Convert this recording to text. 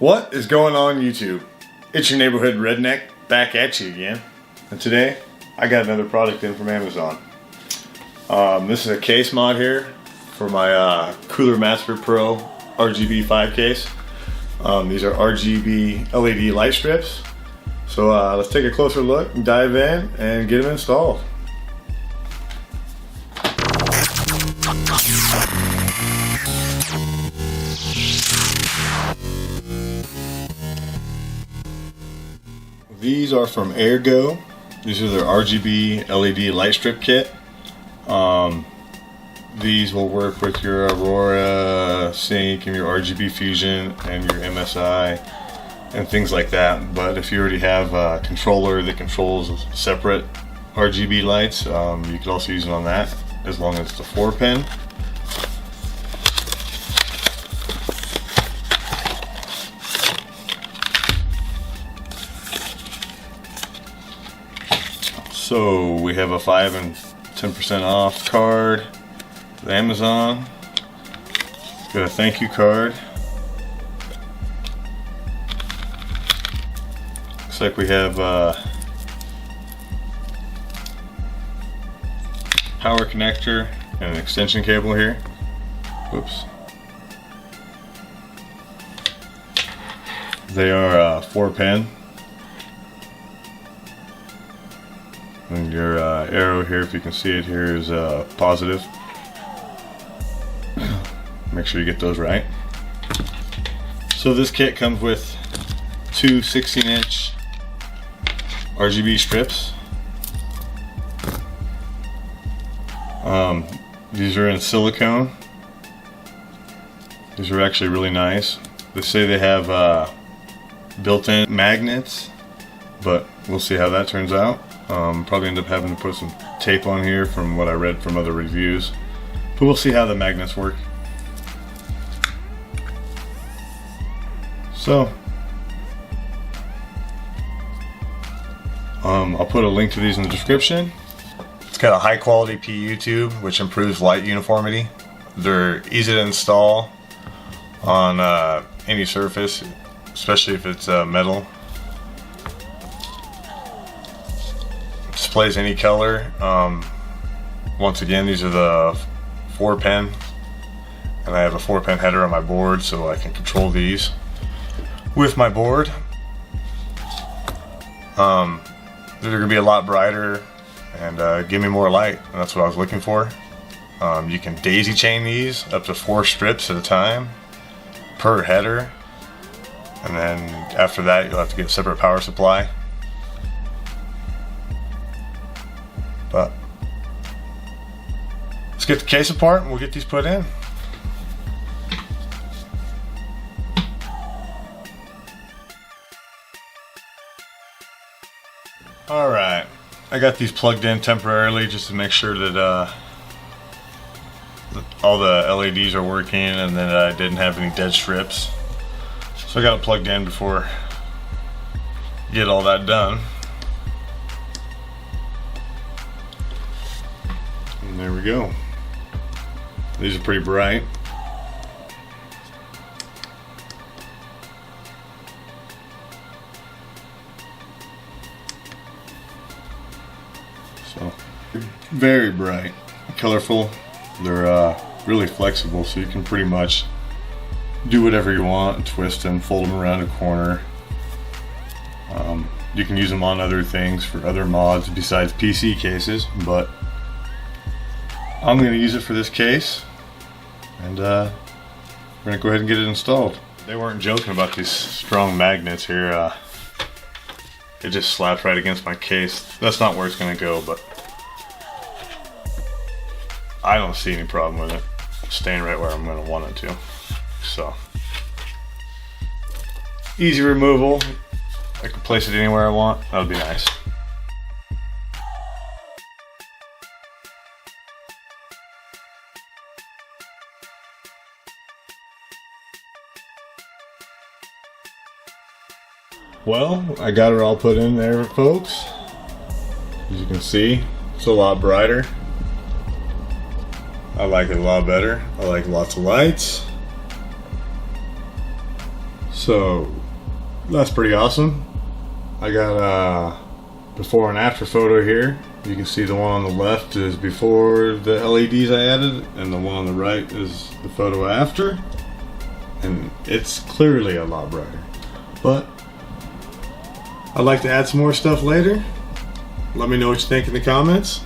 What is going on YouTube? It's your neighborhood redneck back at you again. And today I got another product in from Amazon. This is a case mod here for my Cooler Master Pro RGB 5 case. These are RGB LED light strips. So let's take a closer look and dive in and get them installed. These are from Airgoo. These are their RGB LED light strip kit. These will work with your Aurora Sync and your RGB Fusion and your MSI and things like that. But if you already have a controller that controls separate RGB lights, you could also use it on that as long as it's a 4-pin. So we have a 5 and 10% off card with Amazon. Got a thank you card. Looks like we have power connector and an extension cable here. Whoops. They are 4-pin. And your arrow here, if you can see it here, is positive. Make sure you get those right. So this kit comes with two 16-inch RGB strips. These are in silicone. These are actually really nice. They say they have built-in magnets, but we'll see how that turns out. Probably end up having to put some tape on here from what I read from other reviews, but we'll see how the magnets work. So I'll put a link to these in the description. It's got a high quality PU tube which improves light uniformity. They're easy to install on any surface, especially if it's metal. Displays any color. Once again, these are the 4-pin, and I have a 4-pin header on my board, so I can control these with my board. They're going to be a lot brighter and give me more light, and that's what I was looking for. You can daisy chain these up to 4 strips at a time per header, and then after that you'll have to get a separate power supply. But let's get the case apart and we'll get these put in. Alright, I got these plugged in temporarily just to make sure that all the LEDs are working and that I didn't have any dead strips. So I got it plugged in before I get all that done. And there we go. These are pretty bright. So, very bright, colorful. They're really flexible, so you can pretty much do whatever you want, twist them, fold them around a corner. You can use them on other things for other mods besides PC cases, but I'm going to use it for this case, and we're going to go ahead and get it installed. They weren't joking about these strong magnets here. It just slaps right against my case. That's not where it's going to go, but I don't see any problem with it staying right where I'm going to want it to. So, easy removal. I can place it anywhere I want. That would be nice. Well, I got it all put in there, folks. As you can see, it's a lot brighter. I like it a lot better. I like lots of lights. So that's pretty awesome. I got a before and after photo here. You can see the one on the left is before the LEDs I added, and the one on the right is the photo after. And it's clearly a lot brighter. But I'd like to add some more stuff later. Let me know what you think in the comments.